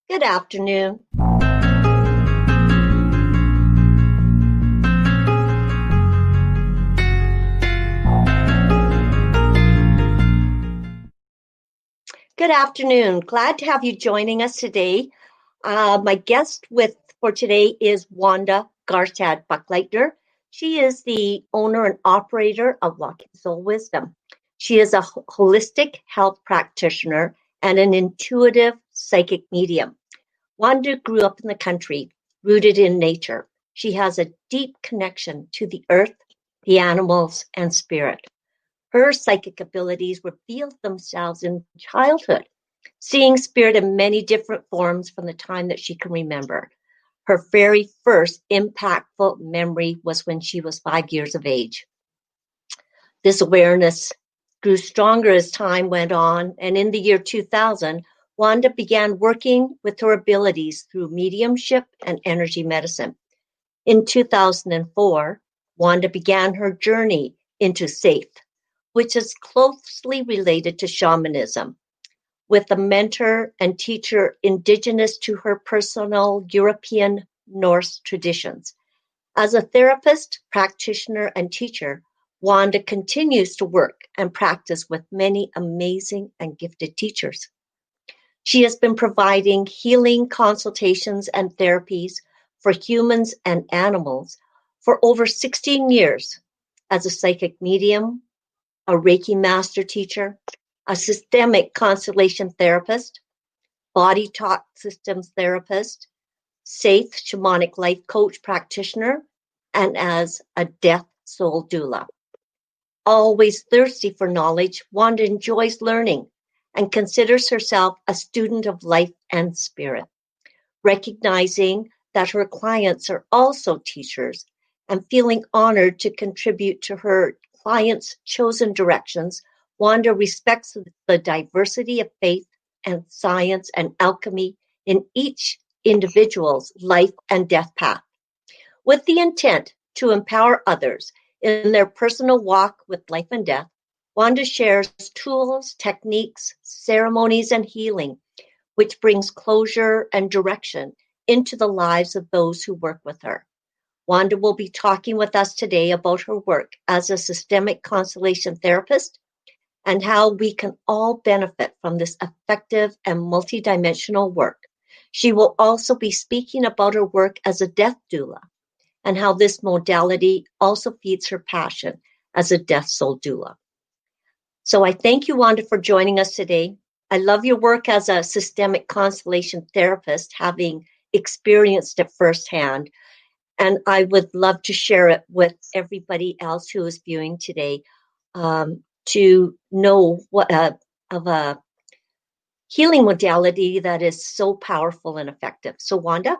Good afternoon. Good afternoon. Glad to have you joining us today. My guest for today is Wanda Garstad Buckleitner. She is the owner and operator of Walking Soul Wisdom. She is a holistic health practitioner and an intuitive psychic medium. Wanda grew up in the country, rooted in nature. She has a deep connection to the earth, the animals, and spirit. Her psychic abilities revealed themselves in childhood, seeing spirit in many different forms from the time that she can remember. Her very first impactful memory was when she was 5 years of age. This awareness grew stronger as time went on, and in the year 2000, Wanda began working with her abilities through mediumship and energy medicine. In 2004, Wanda began her journey into SAFE, which is closely related to shamanism, with a mentor and teacher indigenous to her personal European Norse traditions. As a therapist, practitioner, and teacher, Wanda continues to work and practice with many amazing and gifted teachers. She has been providing healing consultations and therapies for humans and animals for over 16 years as a psychic medium, a Reiki master teacher, a systemic constellation therapist, body talk systems therapist, safe shamanic life coach practitioner, and as a death soul doula. Always thirsty for knowledge, Wanda enjoys learning and considers herself a student of life and spirit, recognizing that her clients are also teachers and feeling honored to contribute to her clients' chosen directions. Wanda respects the diversity of faith and science and alchemy in each individual's life and death path, with the intent to empower others in their personal walk with life and death. Wanda shares tools, techniques, ceremonies, and healing, which brings closure and direction into the lives of those who work with her. Wanda will be talking with us today about her work as a systemic constellation therapist and how we can all benefit from this effective and multidimensional work. She will also be speaking about her work as a death doula and how this modality also feeds her passion as a death soul doula. So I thank you, Wanda, for joining us today. I love your work as a systemic constellation therapist, having experienced it firsthand. And I would love to share it with everybody else who is viewing today, to know what of a healing modality that is so powerful and effective. So, Wanda,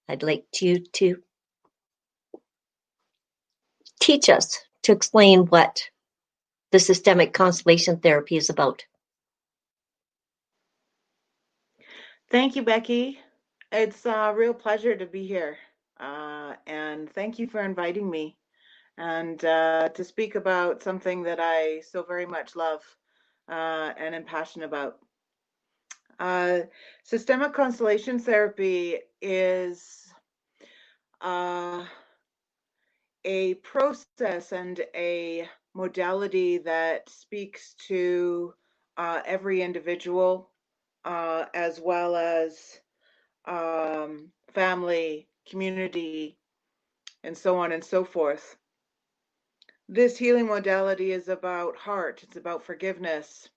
I'd like you to teach us, to explain what the systemic constellation therapy is about. Thank you, Becky. It's a real pleasure to be here. And thank you for inviting me and to speak about something that I so very much love and am passionate about. Systemic constellation therapy is a process and a modality that speaks to every individual as well as family, community, and so on and so forth. This healing modality is about heart, it's about forgiveness.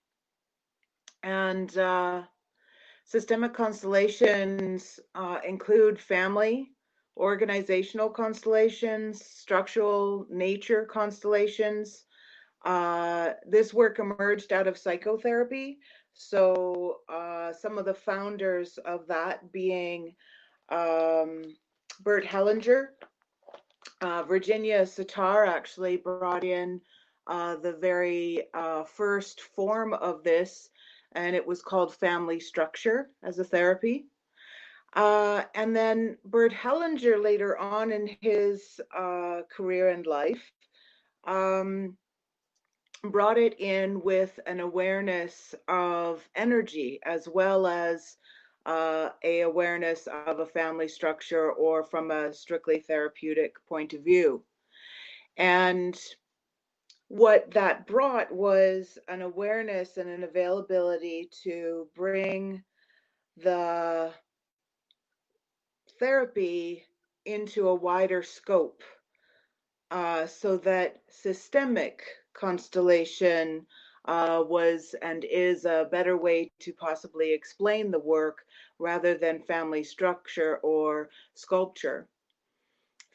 And systemic constellations include family, organizational constellations, structural nature constellations. This work emerged out of psychotherapy. So some of the founders of that being Bert Hellinger, Virginia Satir actually brought in the very first form of this, and it was called family structure as a therapy. And then Bert Hellinger later on in his career and life brought it in with an awareness of energy as well as a awareness of a family structure or from a strictly therapeutic point of view. And what that brought was an awareness and an availability to bring the therapy into a wider scope, so that systemic constellation was and is a better way to possibly explain the work rather than family structure or sculpture.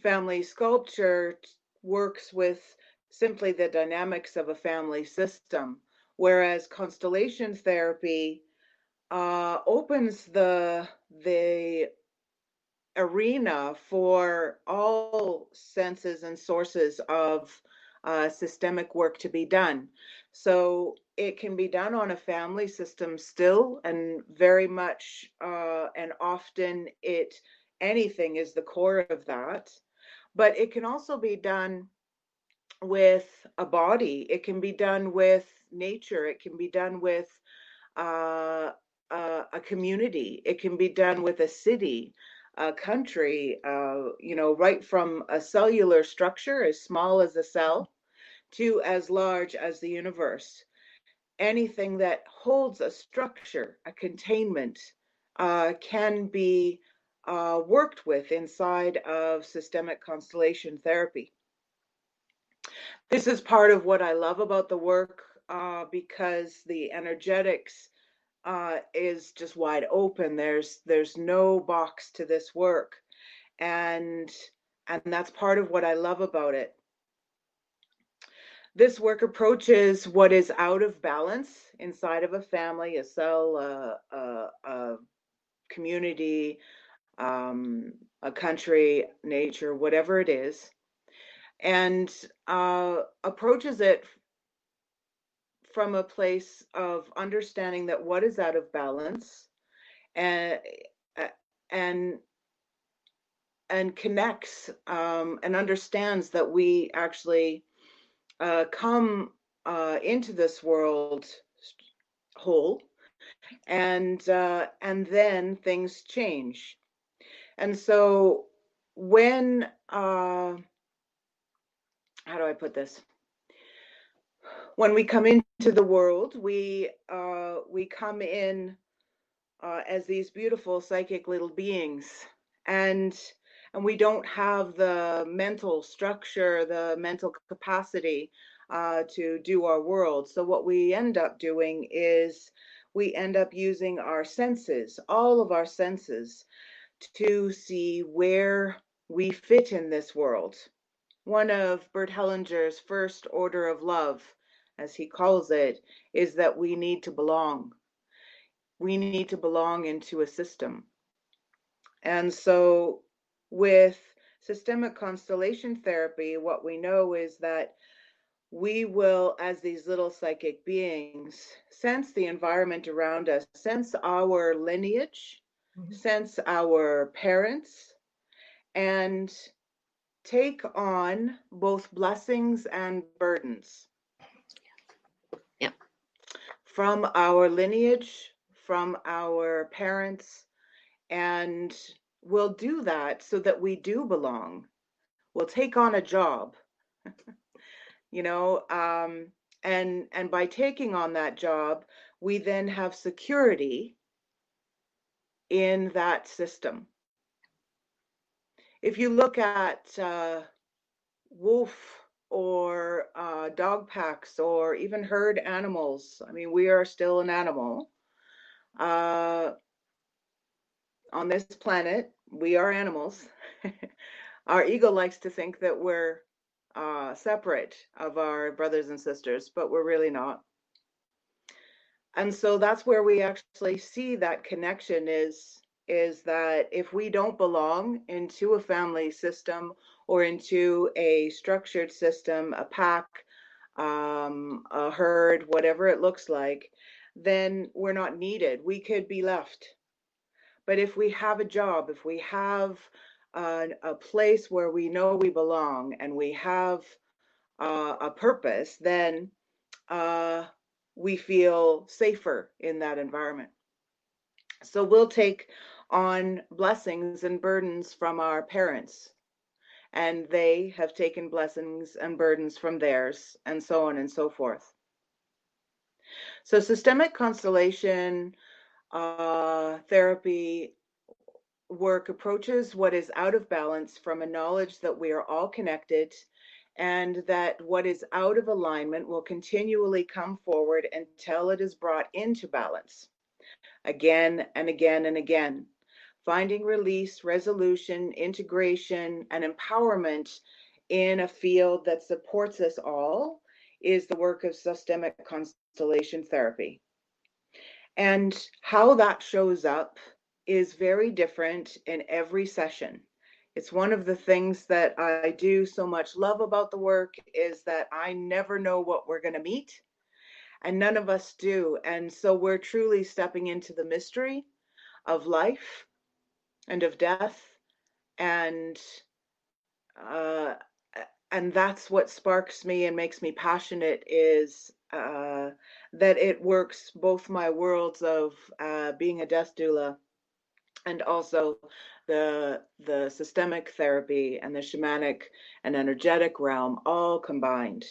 Family sculpture works with simply the dynamics of a family system, whereas constellation therapy opens the arena for all senses and sources of systemic work to be done. So it can be done on a family system still, and very much, and often anything is the core of that. But it can also be done with a body. It can be done with nature. It can be done with uh, a community. It can be done with a city, a country, right from a cellular structure as small as a cell to as large as the universe. Anything that holds a structure, a containment, can be worked with inside of systemic constellation therapy. This is part of what I love about the work, because the energetics is just wide open. There's no box to this work, and that's part of what I love about it. This work approaches what is out of balance inside of a family, a cell, a community, a country, nature, whatever it is, and approaches it from a place of understanding that what is out of balance, and and and connects, and understands that we actually come into this world whole, and then things change. And so when how do I put this? When we come into the world, we come in as these beautiful psychic little beings, and we don't have the mental structure, the mental capacity to do our world. So what we end up doing is we end up using our senses, all of our senses, to see where we fit in this world. One of Bert Hellinger's first order of love, as he calls it, is that we need to belong. We need to belong into a system. And so with systemic constellation therapy, what we know is that we will, as these little psychic beings, sense the environment around us, sense our lineage, sense our parents, and take on both blessings and burdens. Yeah. From our lineage, from our parents, and we'll do that so that we do belong. We'll take on a job, and by taking on that job, we then have security in that system. If you look at wolf or dog packs or even herd animals, I mean, we are still an animal. On this planet, we are animals. Our ego likes to think that we're separate of our brothers and sisters, but we're really not. And so that's where we actually see that connection is that if we don't belong into a family system or into a structured system, a pack, a herd, whatever it looks like, then we're not needed. We could be left. But if we have a job, if we have a place where we know we belong and we have a purpose, then we feel safer in that environment. So we'll take on blessings and burdens from our parents, and they have taken blessings and burdens from theirs, and so on and so forth. So systemic constellation therapy work approaches what is out of balance from a knowledge that we are all connected, and that what is out of alignment will continually come forward until it is brought into balance again and again and again. Finding release, resolution, integration, and empowerment in a field that supports us all is the work of systemic constellation therapy. And how that shows up is very different in every session. It's one of the things that I do so much love about the work, is that I never know what we're going to meet, and none of us do. And so we're truly stepping into the mystery of life and of death, and uh, and that's what sparks me and makes me passionate, is that it works both my worlds of being a death doula, and also the systemic therapy and the shamanic and energetic realm all combined.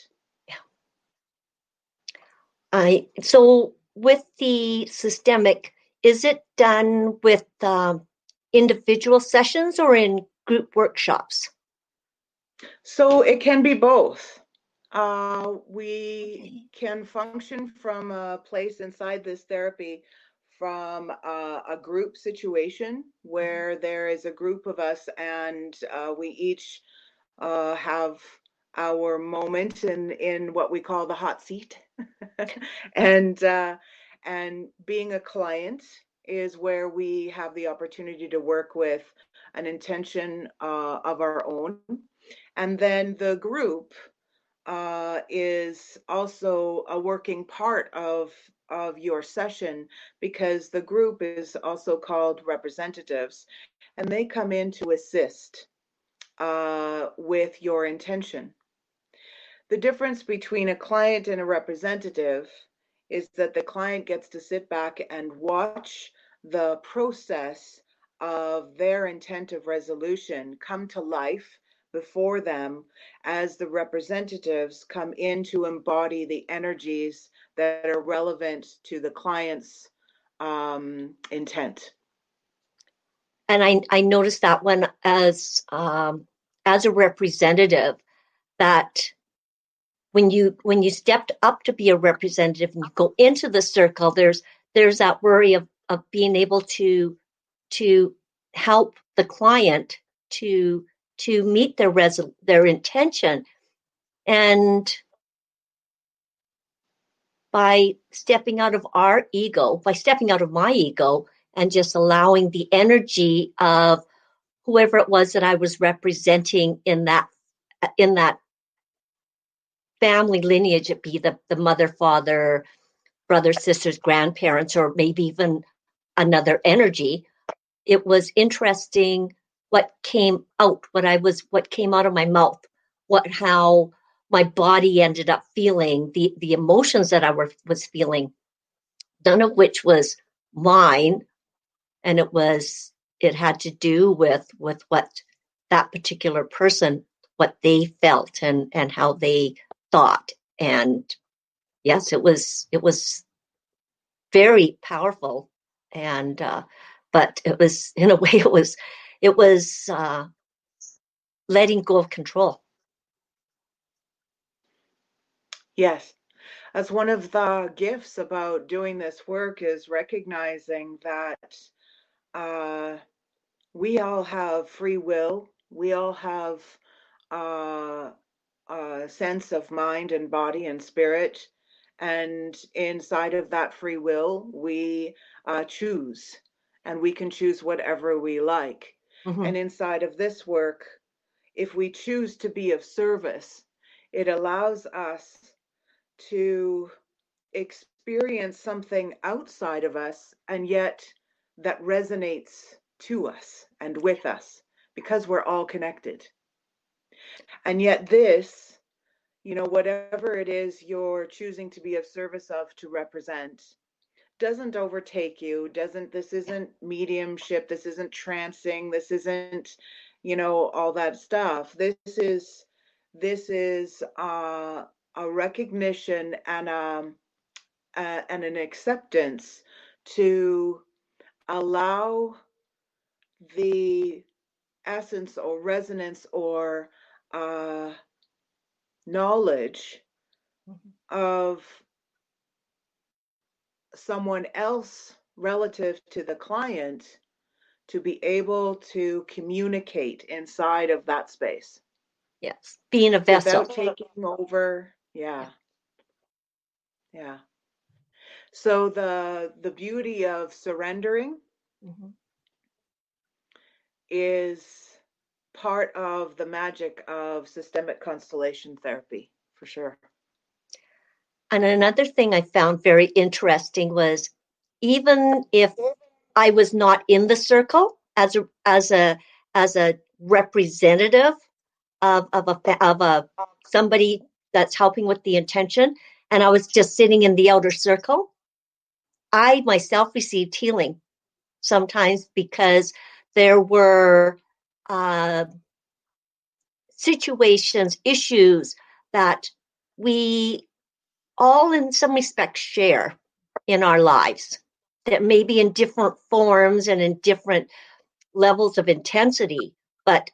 So with the systemic, is it done with individual sessions or in group workshops? So it can be both. We can function from a place inside this therapy, from a group situation where there is a group of us, and we each have our moment in what we call the hot seat. and being a client is where we have the opportunity to work with an intention of our own. And then the group is also a working part of your session, because the group is also called representatives, and they come in to assist with your intention. The difference between a client and a representative is that the client gets to sit back and watch the process of their intent of resolution come to life before them, as the representatives come in to embody the energies that are relevant to the client's intent. And I noticed that when as a representative, that when you stepped up to be a representative and you go into the circle, there's that worry of being able to help the client to meet their intention. And by stepping out of our ego, by stepping out of my ego, and just allowing the energy of whoever it was that I was representing in that family lineage, it be the mother, father, brothers, sisters, grandparents, or maybe even another energy. It was interesting what came out, what came out of my mouth, how my body ended up feeling, the emotions that I was feeling, none of which was mine. And it had to do with what that particular person, what they felt and how they thought. And yes, it was very powerful. And but it was, in a way, it was letting go of control. Yes. That's one of the gifts about doing this work, is recognizing that we all have free will. We all have a sense of mind and body and spirit. And inside of that free will, we choose, and we can choose whatever we like. Mm-hmm. And inside of this work, if we choose to be of service, it allows us to experience something outside of us, and yet that resonates to us and with us, because we're all connected. And yet this, whatever it is you're choosing to be of service of to represent doesn't overtake you, this isn't mediumship, this isn't trancing, this isn't, all that stuff. This is a recognition and an acceptance to allow the essence or resonance or uh, knowledge of someone else relative to the client to be able to communicate inside of that space. Yes, being a vessel. Without taking over. Yeah. Yeah. So the beauty of surrendering is part of the magic of systemic constellation therapy, for sure. And another thing I found very interesting was, even if I was not in the circle as a representative of somebody that's helping with the intention, and I was just sitting in the outer circle, I myself received healing sometimes, because there were situations, issues that we all in some respects share in our lives, that may be in different forms and in different levels of intensity, but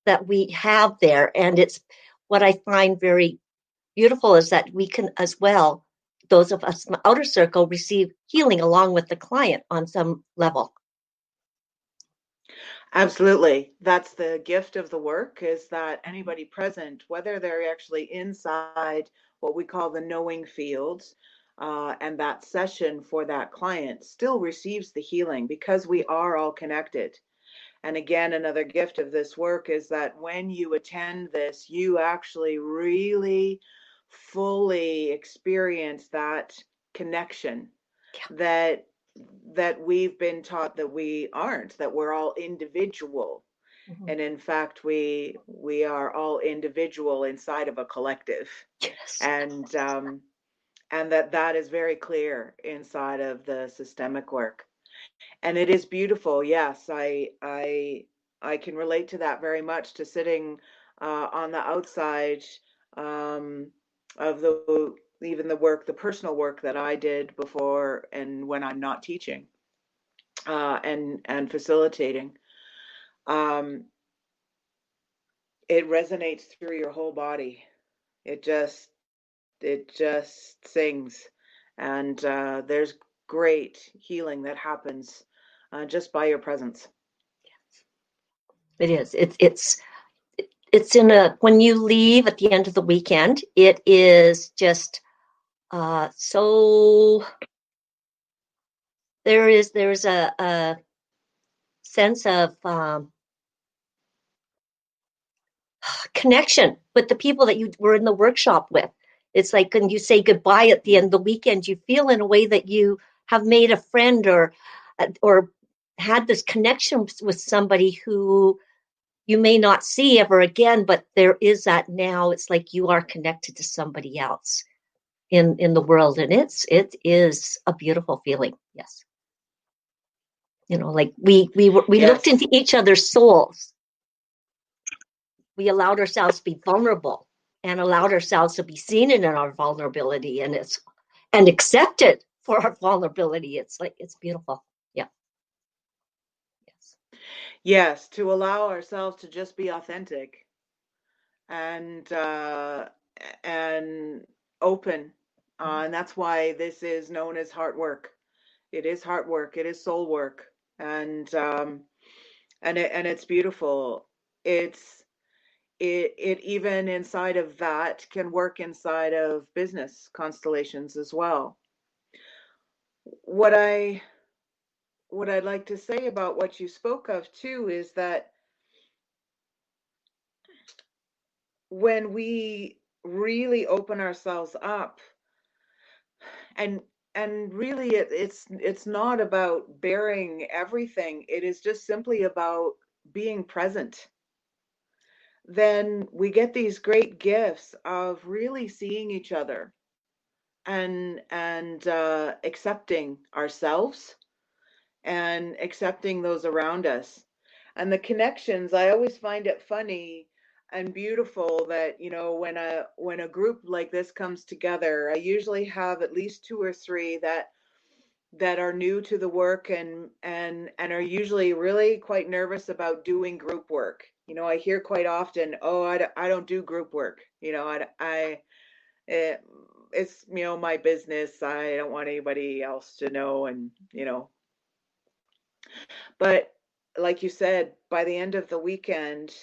that we have there. And it's what I find very beautiful is that we can as well, those of us in the outer circle, receive healing along with the client on some level. Absolutely. That's the gift of the work, is that anybody present, whether they're actually inside what we call the knowing fields, and that session for that client still receives the healing, because we are all connected. And again, another gift of this work is that when you attend this, you actually really fully experience that connection that we've been taught that we aren't, that we're all individual. And in fact, we are all individual inside of a collective. Yes. And that is very clear inside of the systemic work. And it is beautiful. Yes, I can relate to that very much, to sitting on the outside of even the work, the personal work that I did before and when I'm not teaching and facilitating. It resonates through your whole body. It just sings, and there's great healing that happens just by your presence. It is. It's in a, when you leave at the end of the weekend, it is just so there's a sense of connection with the people that you were in the workshop with. It's like when you say goodbye at the end of the weekend, you feel in a way that you have made a friend or had this connection with somebody who you may not see ever again, but there is that now. It's like you are connected to somebody else in the world, and it is a beautiful feeling. Yes, like we Yes. looked into each other's souls. We allowed ourselves to be vulnerable and allowed ourselves to be seen in our vulnerability, and accepted for our vulnerability. It's like, it's beautiful. Yeah. Yes. Yes, to allow ourselves to just be authentic and open. And that's why this is known as heart work. It is heart work. It is soul work, and it's beautiful. It even inside of that can work inside of business constellations as well. What I'd like to say about what you spoke of too is that when we really open ourselves up, and really it's not about bearing everything, it is just simply about being present. then we get these great gifts of really seeing each other and accepting ourselves and accepting those around us. And the connections, I always find it funny and beautiful that, when a group like this comes together, I usually have at least two or three that are new to the work and are usually really quite nervous about doing group work. I hear quite often, "Oh, I don't do group work. It, it's my business. I don't want anybody else to know." But like you said, by the end of the weekend,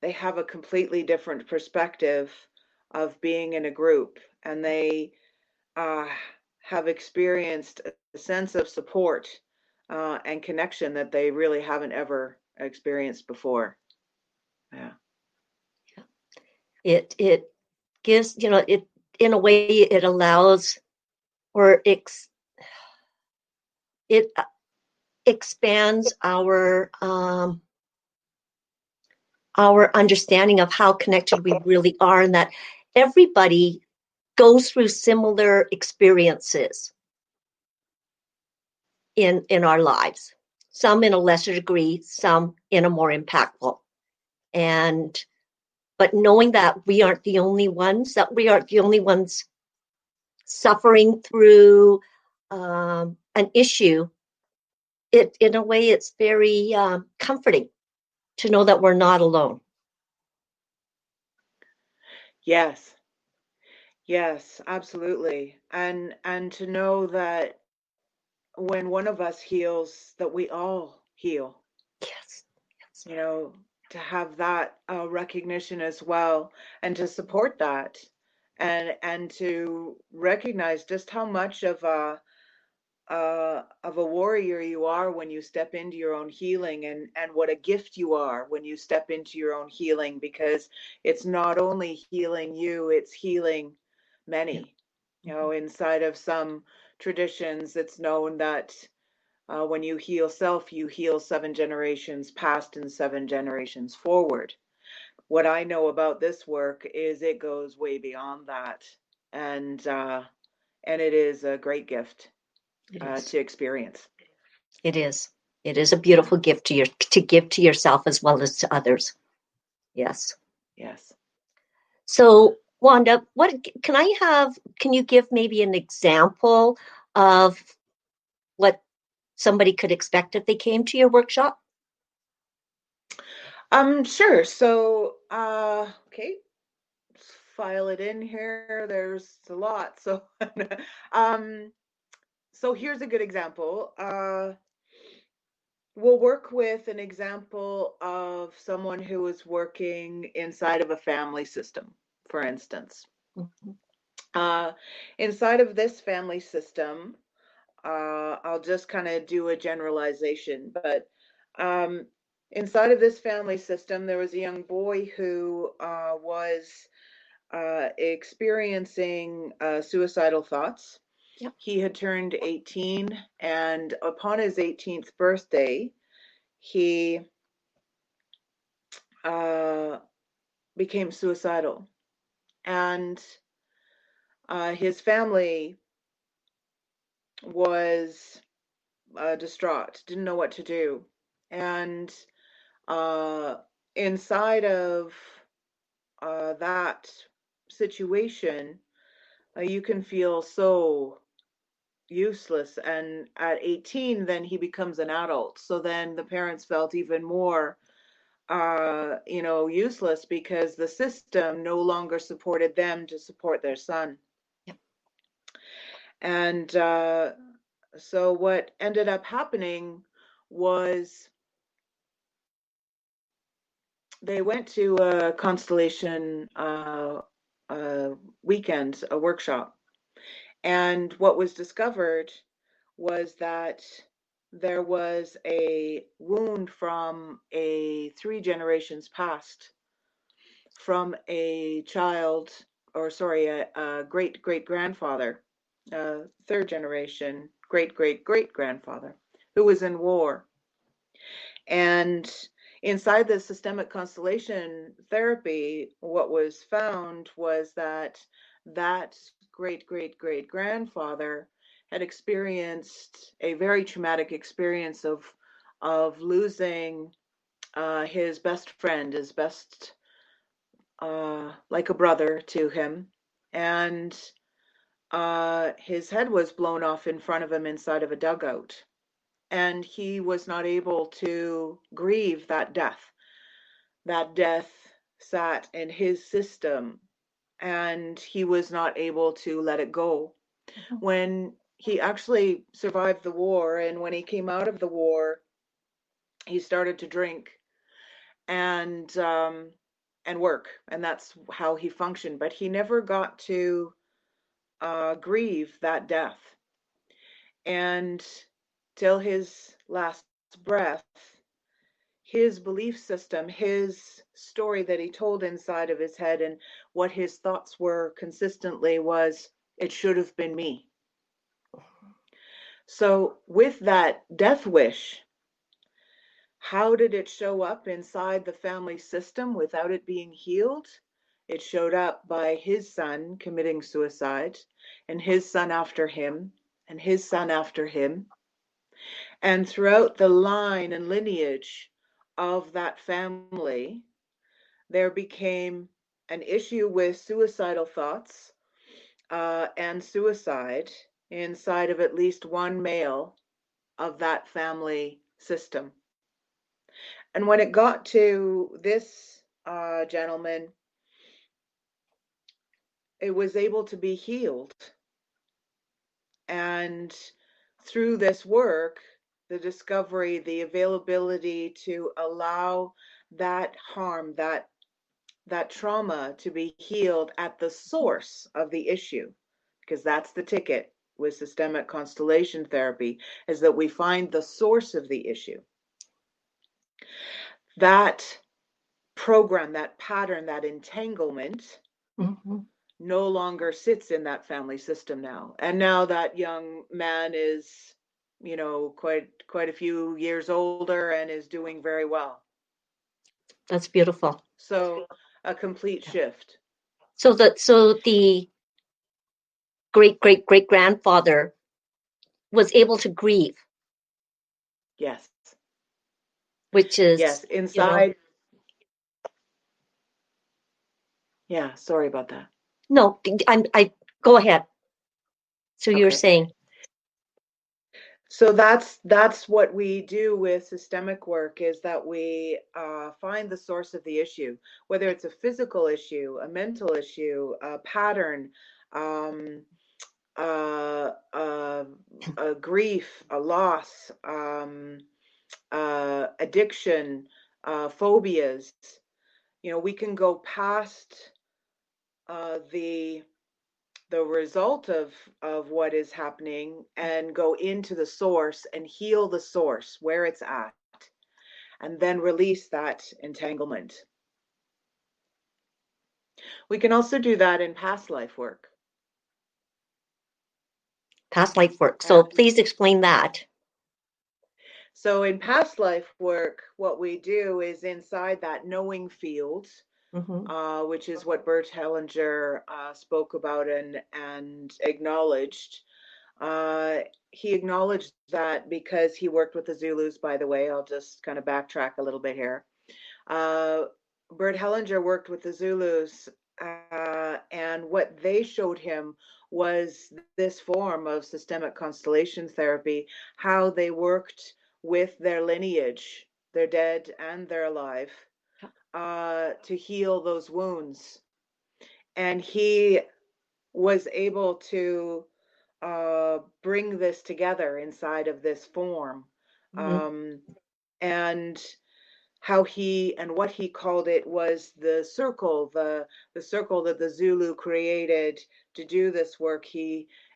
they have a completely different perspective of being in a group, and they uh, have experienced a sense of support and connection that they really haven't ever experienced before. Yeah. It gives, it in a way it allows or it expands our understanding of how connected we really are, and that everybody goes through similar experiences in our lives, some in a lesser degree, some in a more impactful. But knowing that we aren't the only ones, suffering through an issue, in a way, it's very comforting to know that we're not alone. Yes. Yes, absolutely. And to know that when one of us heals, that we all heal. Yes. You know, to have that recognition as well, and to support that, and to recognize just how much of a warrior you are when you step into your own healing, and what a gift you are when you step into your own healing, because it's not only healing you, it's healing Yeah. many. Inside of some traditions, it's known that when you heal self, you heal 7 generations past and 7 generations forward. What I know about this work is it goes way beyond that, and it is a great gift It is. to experience. It is. It is a beautiful gift to give to yourself as well as to others. Yes. Yes. So, Wanda, can you give maybe an example of what somebody could expect if they came to your workshop? Sure. So, okay, let's file it in here. There's a lot. So, um, so here's a good example. We'll work with an example of someone who is working inside of a family system, for instance. Mhm. Uh, Inside of this family system, I'll just kind of do a generalization, but um, inside of this family system, there was a young boy who was experiencing suicidal thoughts. Yep. He had turned 18, and upon his 18th birthday, he uh, became suicidal. And his family was distraught, didn't know what to do. And uh, inside of that situation, you can feel so useless. And at 18, then he becomes an adult. So then the parents felt even more, useless, because the system no longer supported them to support their son. Yep. And so what ended up happening was they went to a constellation weekend, a workshop. And what was discovered was that there was a wound from a 3 generations past, from a child, or sorry, a great great grandfather, third generation great great great grandfather, who was in war. And inside the systemic constellation therapy, what was found was that that great great great grandfather had experienced a very traumatic experience of losing his best friend, his best like a brother to him, and his head was blown off in front of him inside of a dugout, and he was not able to grieve that death. That death sat in his system, and he was not able to let it go. When he actually survived the war, and when he came out of the war, he started to drink and work, and that's how he functioned. But he never got to grieve that death, and till his last breath, his belief system, his story that he told inside of his head, and what his thoughts were consistently was, it should have been me. So with that death wish, how did it show up inside the family system without it being healed? It showed up by his son committing suicide, and his son after him, and his son after him. And throughout the line and lineage of that family, there became an issue with suicidal thoughts and suicide inside of at least one male of that family system. And when it got to this gentleman, it was able to be healed. And through this work, the discovery, the availability to allow that harm, that trauma to be healed at the source of the issue, because that's the ticket with systemic constellation therapy, is that we find the source of the issue. That program, that pattern, that entanglement no longer sits in that family system now. And now that young man is, quite a few years older and is doing very well. That's beautiful. So a complete shift. So the great great great grandfather was able to grieve. Yes. Which is, yes, inside. Yeah, sorry about that. No, I go ahead. So you're saying. So that's what we do with systemic work, is that we find the source of the issue, whether it's a physical issue, a mental issue, a pattern, a grief, a loss, addiction, phobias. We can go past the result of what is happening and go into the source and heal the source where it's at, and then release that entanglement. We can also do that in past life work. Past life work. So please explain that. So in past life work, what we do is inside that knowing field, which is what Bert Hellinger spoke about and acknowledged. He acknowledged that because he worked with the Zulus, by the way. I'll just kind of backtrack a little bit here. Bert Hellinger worked with the Zulus, and what they showed him was this form of systemic constellation therapy, how they worked with their lineage, their dead and their alive, to heal those wounds. And he was able to bring this together inside of this form. And how he and what he called it was the circle, the circle that the Zulu created to do this work.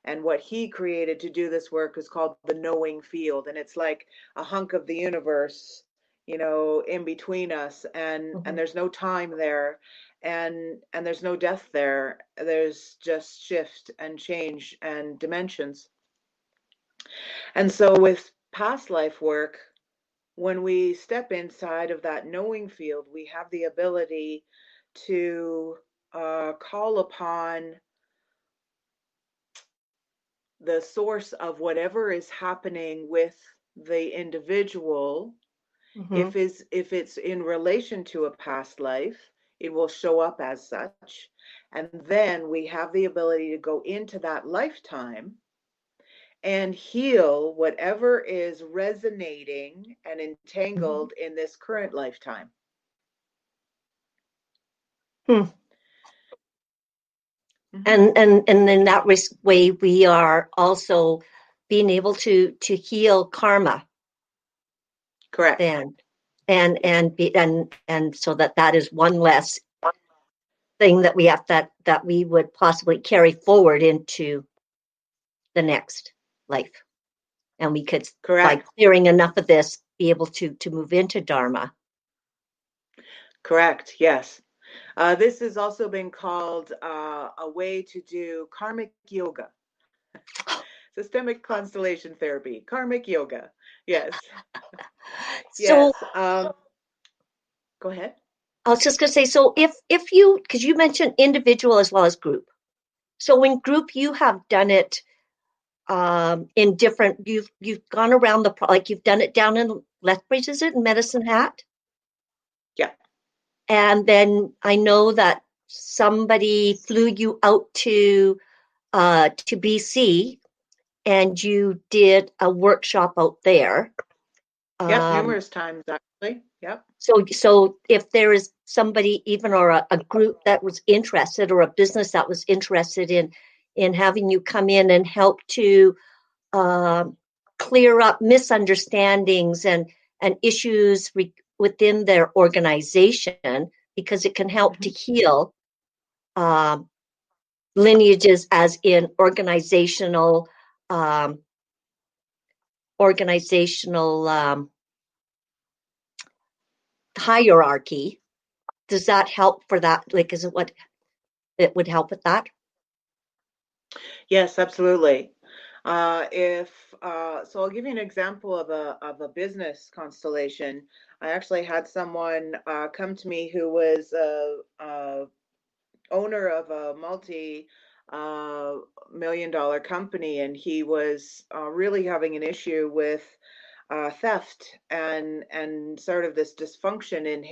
What he created to do this work is called the knowing field, and it's like a hunk of the universe, in between us, and there's no time there, and there's no death there. There's just shift and change and dimensions. And so with past life work, when we step inside of that knowing field, we have the ability to call upon the source of whatever is happening with the individual. Mm-hmm. If it's in relation to a past life, it will show up as such. And then we have the ability to go into that lifetime and heal whatever is resonating and entangled in this current lifetime. Hmm. Mm-hmm. And in that way, we are also being able to heal karma Correct. then, and so that is one less thing that we have that we would possibly carry forward into the next life, and we could, by Correct. clearing enough of this, be able to move into dharma. Correct. Yes. This has also been called a way to do karmic yoga, systemic constellation therapy, karmic yoga. Yes. So Yes. Go ahead. I was just going to say, so if you, because you mentioned individual as well as group, so in group you have done it in different, you've gone around like you've done it down in Lethbridge, is it, in Medicine Hat? Yeah. And then I know that somebody flew you out to BC, and you did a workshop out there. Yep. Um, Numerous times, actually. Yep. so if there is somebody even, or a group that was interested, or a business that was interested in having you come in and help to clear up misunderstandings and issues within their organization, because it can help to heal um, lineages, as in um, organizational hierarchy. Does that help for that? Like, is it what it would help with that? Yes, absolutely. If so, I'll give you an example of a business constellation. I actually had someone come to me who was a owner of a multi million dollar company, and he was really having an issue with theft and sort of this dysfunction in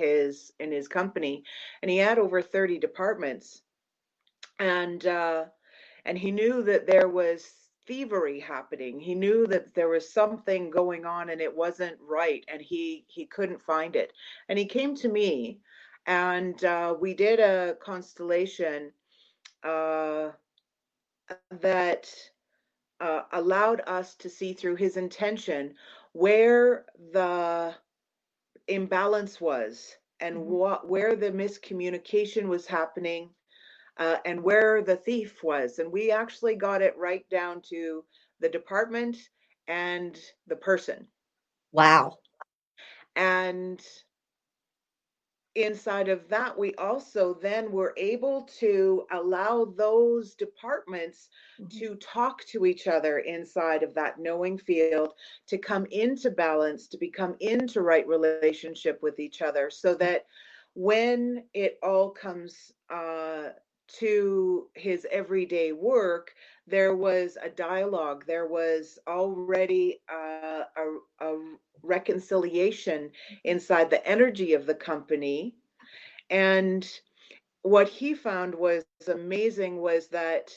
his company, and he had over 30 departments, and uh, and he knew that there was thievery happening. He knew that there was something going on and it wasn't right, and he couldn't find it. And he came to me, and we did a constellation uh, that allowed us to see through his intention where the imbalance was, and where the miscommunication was happening, and where the thief was. And we actually got it right down to the department and the person. Wow. And inside of that, we also then were able to allow those departments to talk to each other inside of that knowing field, to come into balance, to become into right relationship with each other, so that when it all comes to his everyday work, there was a dialogue, there was already a reconciliation inside the energy of the company. And what he found was amazing was that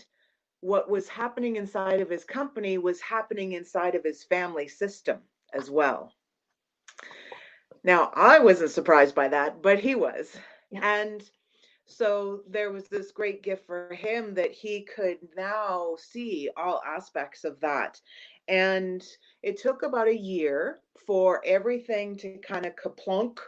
what was happening inside of his company was happening inside of his family system as well. Now, I wasn't surprised by that, but he was. Yeah. And so there was this great gift for him that he could now see all aspects of that. And it took about a year for everything to kind of kaplunk,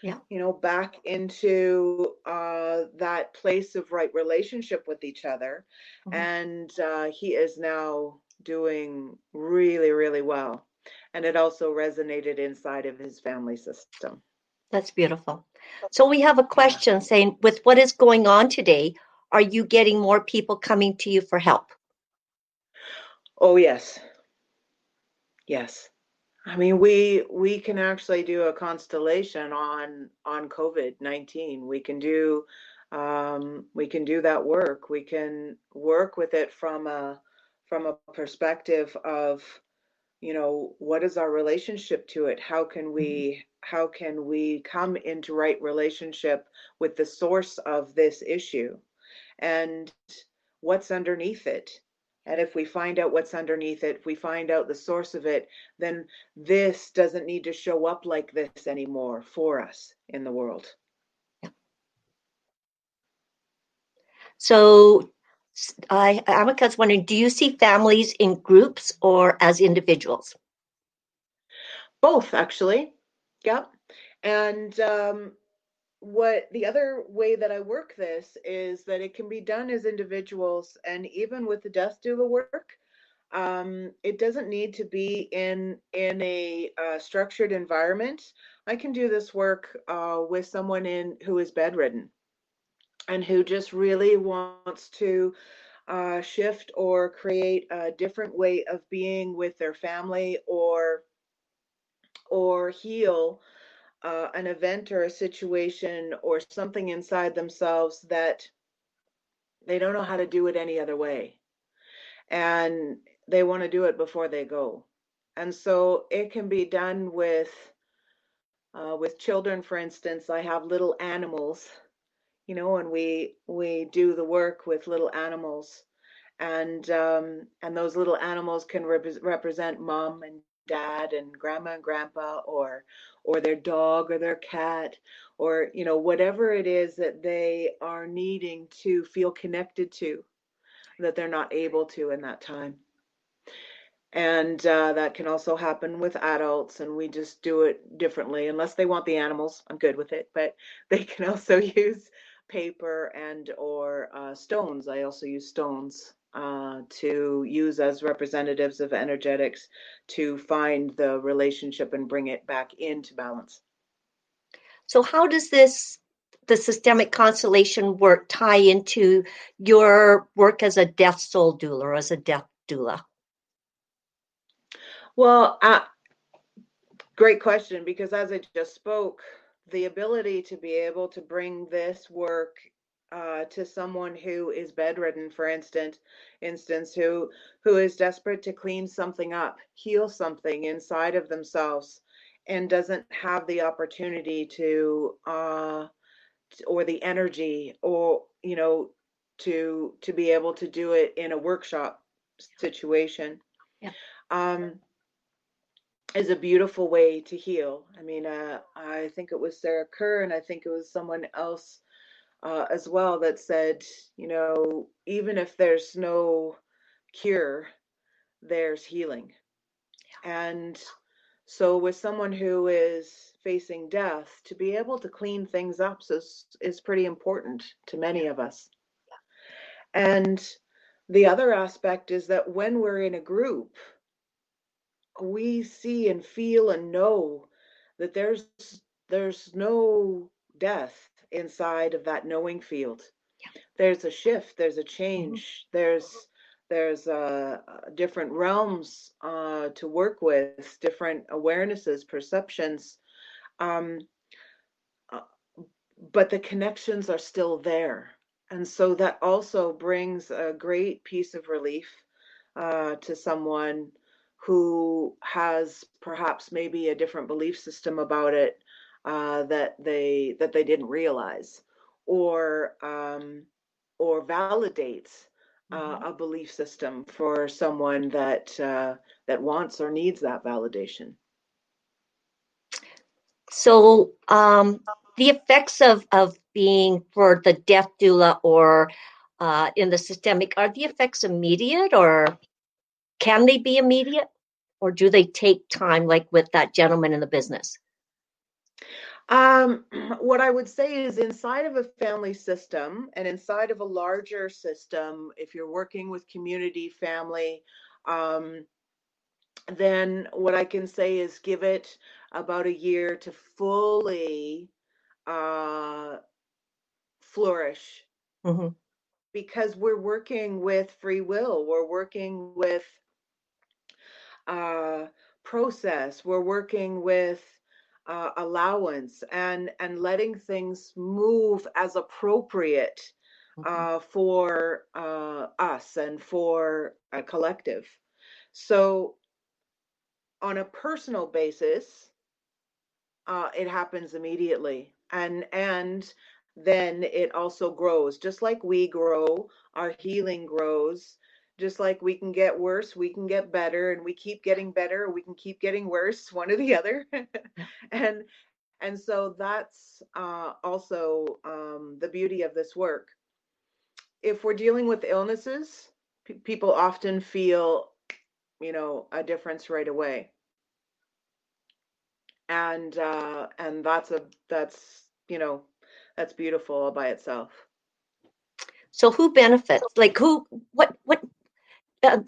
Yeah. back into that place of right relationship with each other. And he is now doing really, really well. And it also resonated inside of his family system. That's beautiful. So we have a Yeah. question saying, with what is going on today, are you getting more people coming to you for help? Oh, yes. Yes. I mean, we can actually do a constellation on COVID-19. We can do that work. We can work with it from a perspective of, you know, what is our relationship to it? How can we come into right relationship with the source of this issue? And what's underneath it. And if we find out what's underneath it, if we find out the source of it, then this doesn't need to show up like this anymore for us in the world. So Amika's wondering, do you see families in groups or as individuals? Both, actually. Yep. And what the other way that I work this is that it can be done as individuals, and even with the death doula work, it doesn't need to be in a structured environment. I can do this work with someone who is bedridden and who just really wants to shift or create a different way of being with their family, or heal an event or a situation or something inside themselves that they don't know how to do it any other way, and they want to do it before they go. And so it can be done with children. For instance, I have little animals, you know, and we do the work with little animals, and those little animals can represent mom and dad and grandma and grandpa, or their dog or their cat, or, you know, whatever it is that they are needing to feel connected to, that they're not able to in that time. And that can also happen with adults, and we just do it differently. Unless they want the animals, I'm good with it, but they can also use paper and or stones. I also use stones to use as representatives of energetics to find the relationship and bring it back into balance. So how does the systemic constellation work tie into your work as a death soul doula or as a death doula? Well, great question, because as I just spoke, the ability to be able to bring this work to someone who is bedridden, for instance, who is desperate to clean something up, heal something inside of themselves, and doesn't have the opportunity to, or the energy, or, you know, to be able to do it in a workshop situation. Yeah. Is a beautiful way to heal. I mean, I think it was Sarah Kerr, and I think it was someone else as well that said, you know, even if there's no cure, there's healing. And so, with someone who is facing death, to be able to clean things up is pretty important to many of us. And the other aspect is that when we're in a group, we see and feel and know that there's no death inside of that knowing field. There's a shift, there's a change, there's different realms to work with, different awarenesses, perceptions, um, uh, but the connections are still there. And so that also brings a great piece of relief to someone who has perhaps maybe a different belief system about it, that they didn't realize, or or validates a belief system for someone that wants or needs that validation. So the effects of being for the death doula or in the systemic, are the effects immediate, or can they be immediate, or do they take time, like with that gentleman in the business? What I would say is, inside of a family system and inside of a larger system, if you're working with community family, um, then what I can say is give it about a year to fully uh, flourish, Mm-hmm. because we're working with free will. We're working with uh, process. We're working with allowance and letting things move as appropriate for us and for a collective. So on a personal basis, it happens immediately, and then it also grows. Just like we grow, our healing grows. Just like we can get worse, we can get better, and we keep getting better, or we can keep getting worse, one or the other. Yeah. and and so that's also the beauty of this work. If we're dealing with illnesses, people often feel, a difference right away, and that's beautiful all by itself. So who benefits? Like what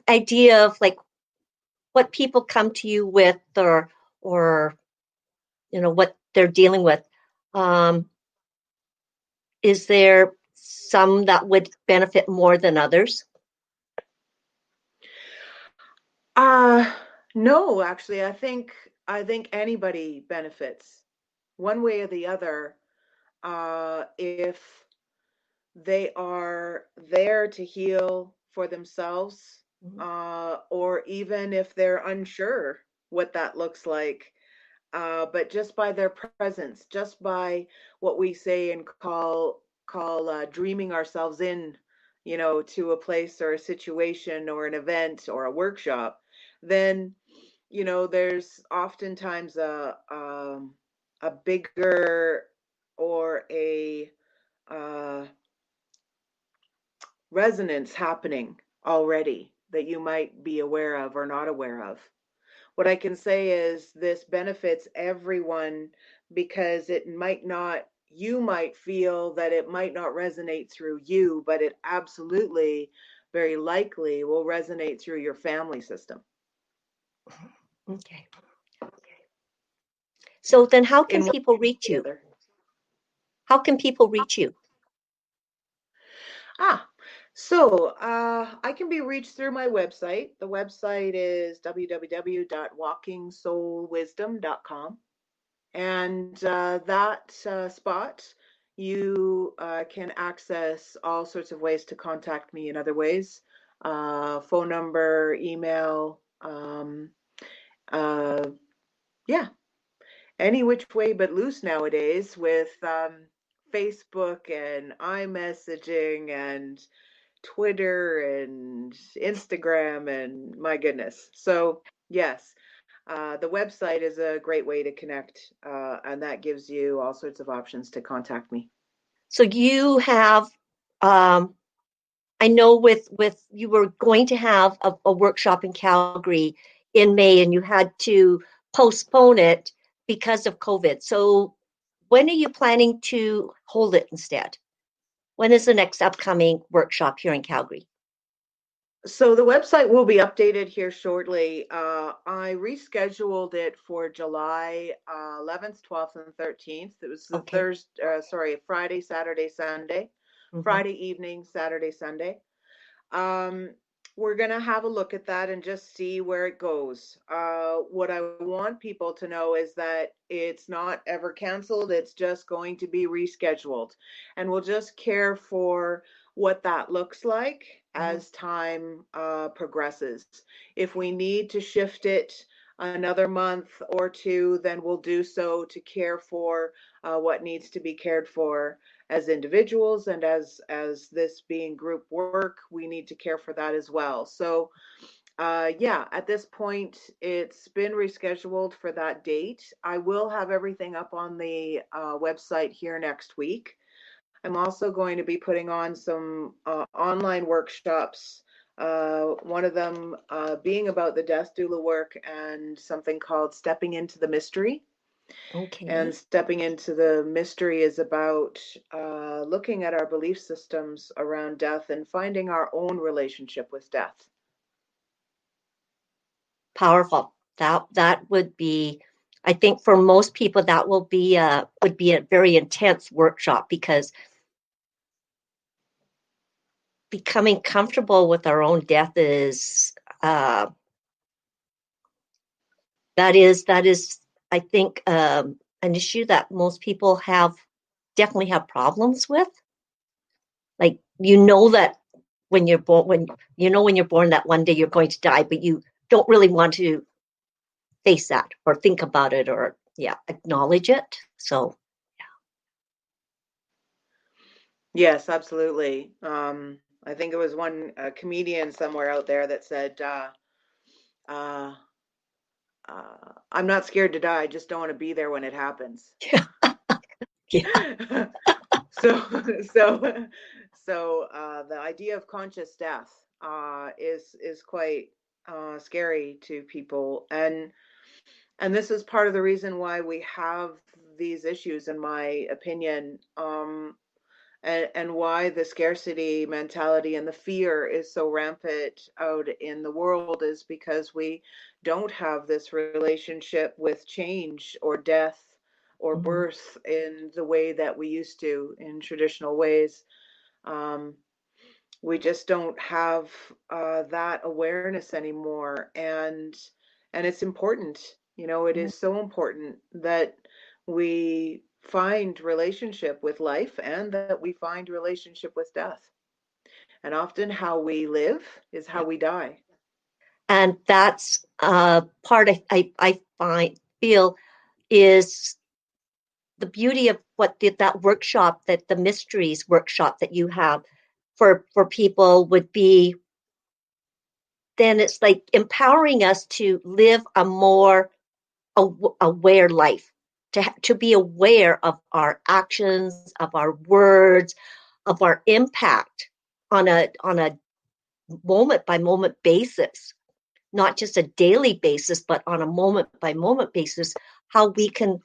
idea of like what people come to you with, or what they're dealing with? Um, is there some that would benefit more than others? Uh no, actually, I think anybody benefits one way or the other, if they are there to heal for themselves, Mhm. or even if they're unsure what that looks like. But just by their presence, just by what we say and call dreaming ourselves in, to a place or a situation or an event or a workshop, then there's oftentimes a bigger or a uh, resonance happening already that you might be aware of or not aware of. What I can say is this benefits everyone, because you might feel that it might not resonate through you, but it absolutely, very likely will resonate through your family system. Okay. So then how can In one people way or reach the you? other. How can people reach you? Ah, so I can be reached through my website. The website is www.walkingsoulwisdom.com. And that spot, you can access all sorts of ways to contact me in other ways: phone number, email, uh, yeah, any which way but loose nowadays with Facebook and iMessaging and Twitter and Instagram, and my goodness. So, yes, the website is a great way to connect, and that gives you all sorts of options to contact me. So you have, um, I know with you were going to have a workshop in Calgary in May, and you had to postpone it because of COVID. So when are you planning to hold it instead? When is the next upcoming workshop here in Calgary? So the website will be updated here shortly. I rescheduled it for July 11th, 12th, and 13th. It was the Okay. Friday, Saturday, Sunday, Mm-hmm. Friday evening, Saturday, Sunday. Um, we're going to have a look at that and just see where it goes. What I want people to know is that it's not ever canceled, it's just going to be rescheduled. And we'll just care for what that looks like Mm-hmm. as time progresses. If we need to shift it another month or two, then we'll do so to care for what needs to be cared for as individuals, and as this being group work, we need to care for that as well. So yeah, at this point it's been rescheduled for that date. I will have everything up on the website here next week. I'm also going to be putting on some online workshops, one of them being about the death doula work and something called Stepping into the Mystery. And Okay. stepping into the mystery is about looking at our belief systems around death and finding our own relationship with death. Powerful. That would be, I think for most people that would be a very intense workshop, because becoming comfortable with our own death is uh, That is, I think, an issue that most people definitely have problems with. Like, that when you're born, when you're born that one day you're going to die, but you don't really want to face that or think about it or acknowledge it. So Yes, absolutely. I think it was one comedian somewhere out there that said, uh, "I'm not scared to die. I just don't want to be there when it happens." yeah, yeah, So, so, the idea of conscious death is quite scary to people, and this is part of the reason why we have these issues, in my opinion. And why the scarcity mentality and the fear is so rampant out in the world is because we don't have this relationship with change or death or mhm, birth in the way that we used to in traditional ways. Um, we just don't have that awareness anymore, and it's important. It mhm, is so important that we find relationship with life and that we find relationship with death, and often how we live is yeah. how we die. And that's part I feel is the beauty of that workshop, that the mysteries workshop that you have for people would be, then it's like empowering us to live a more aware life, to be aware of our actions, of our words, of our impact on a moment by moment basis, not just a daily basis, but on a moment by moment basis, how we can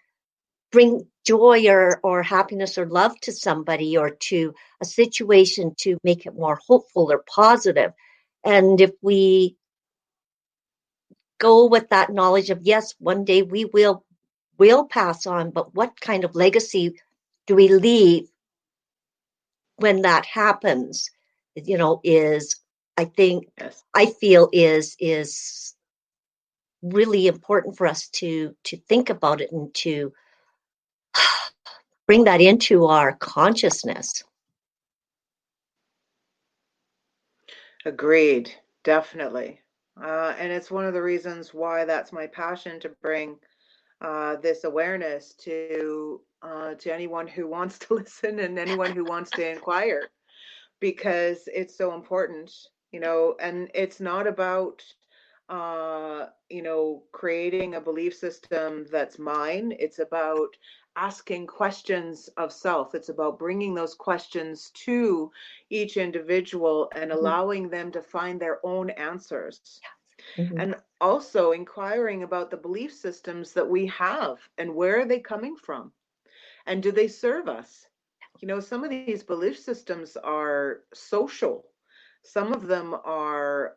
bring joy or happiness or love to somebody or to a situation to make it more hopeful or positive. And if we go with that knowledge of, yes, one day we will pass on, but what kind of legacy do we leave when that happens? Is, I think, Yes. I feel is really important for us to think about it and to bring that into our consciousness. Agreed, definitely. And it's one of the reasons why that's my passion, to bring this awareness to anyone who wants to listen and anyone who wants to inquire, because it's so important. And it's not about creating a belief system that's mine. It's about asking questions of self. It's about bringing those questions to each individual and Mhm, allowing them to find their own answers, mhm, and also inquiring about the belief systems that we have and where are they coming from, and do they serve us. Some of these belief systems are social. Some of them are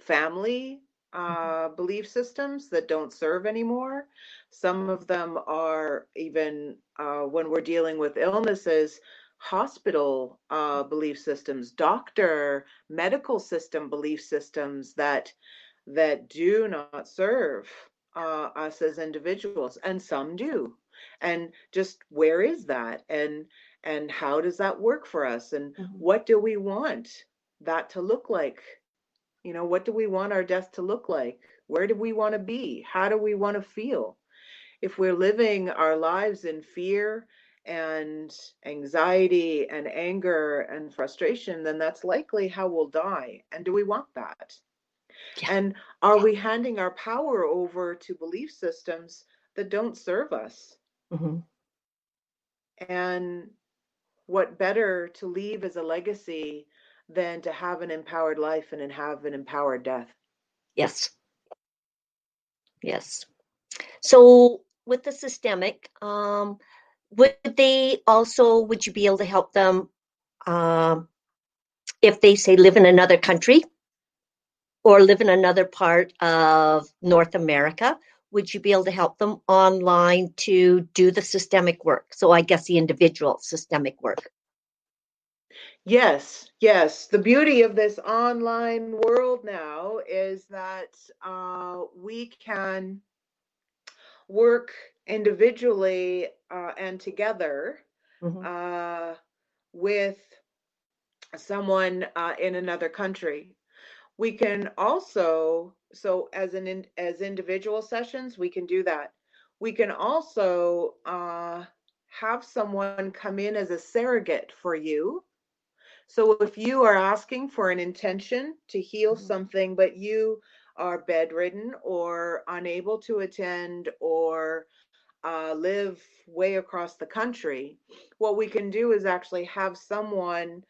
family mhm. belief systems that don't serve anymore. Some of them are even, when we're dealing with illnesses, hospital belief systems, doctor, medical system belief systems that do not serve us as individuals, and some do. And just where is that, and how does that work for us, and Mhm. what do we want that to look like? What do we want our death to look like? Where do we want to be? How do we want to feel? If we're living our lives in fear and anxiety and anger and frustration, then that's likely how we'll die. And do we want that? Yeah. And are we handing our power over to belief systems that don't serve us? Mhm. And what better to leave as a legacy than to have an empowered life and have an empowered death? Yes. Yes. So with the systemic, would you be able to help them, um, if they say live in another country or live in another part of North America? Would you be able to help them online to do the systemic work? So I guess the individual systemic work. Yes, yes. The beauty of this online world now is that we can work individually and together Mhm. uh, with someone in another country. We can also, so as individual sessions, we can do that. We can also have someone come in as a surrogate for you. So if you are asking for an intention to heal Mhm. something, but you are bedridden or unable to attend or live way across the country, what we can do is actually have someone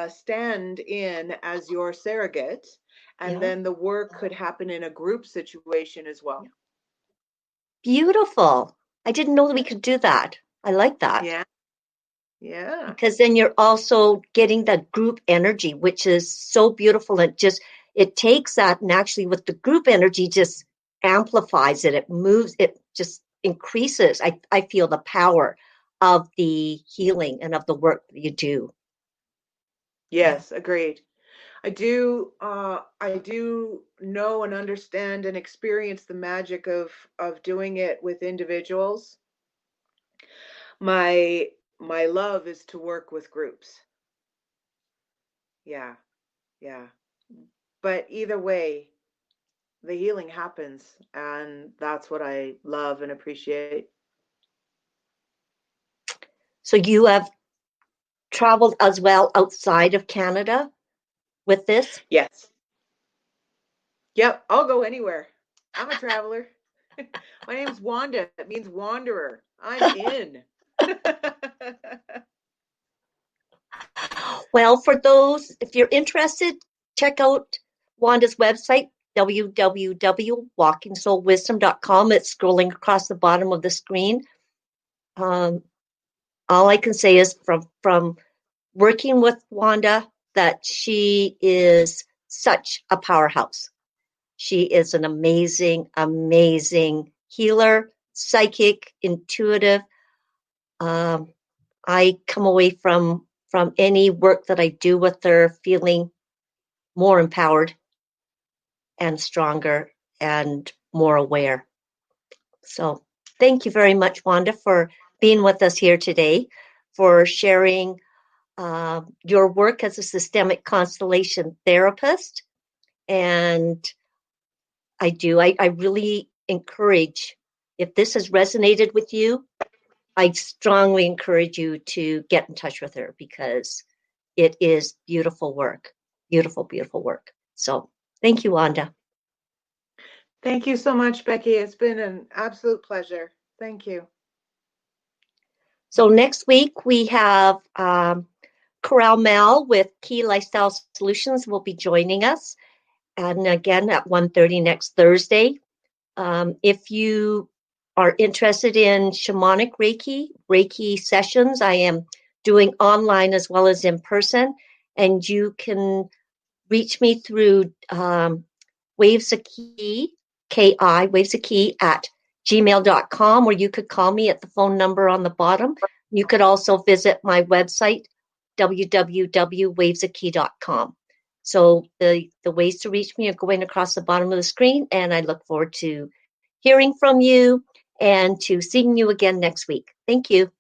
stand in as your surrogate, and Yeah. then the work could happen in a group situation as Yeah. well. Beautiful. I didn't know that we Yeah, could do that. I like that. yeah, yeah. Because then you're also getting that group energy, which is so beautiful. It takes that and actually with the group energy just amplifies it. It moves, it just increases. I feel the power of the healing and of the work that you do. Yeah. Yes, agreed. I do know and understand and experience the magic of doing it with individuals. My love is to work with groups. Yeah, yeah. But either way, the healing happens, and that's what I love and appreciate. So you have traveled as well outside of Canada with this? Yes. Yep, I'll go anywhere. I'm a traveler. My name's Wanda. It means wanderer. I'm in. Well, for those, if you're interested, check out Wanda's website, www.walkingsoulwisdom.com. It's scrolling across the bottom of the screen. Um, all I can say is from working with Wanda that she is such a powerhouse. She is an amazing, amazing healer, psychic, intuitive. Um, I come away from any work that I do with her feeling more empowered and stronger and more aware. So thank you very much, Wanda, for being with us here today, for sharing your work as a systemic constellation therapist. And I really encourage, if this has resonated with you, I strongly encourage you to get in touch with her because it is beautiful work, beautiful, beautiful work. So thank you, Wanda. Thank you so much, Becky. It's been an absolute pleasure. Thank you. So next week we have Corral Mel with Key Lifestyle Solutions will be joining us, and again at 1:30 next Thursday. If you are interested in shamanic Reiki sessions, I am doing online as well as in person, and you can reach me through wavesofki, wavesofki at gmail.com, or you could call me at the phone number on the bottom. You could also visit my website, www.wavesofki.com. So the ways to reach me are going across the bottom of the screen, and I look forward to hearing from you and to seeing you again next week. Thank you.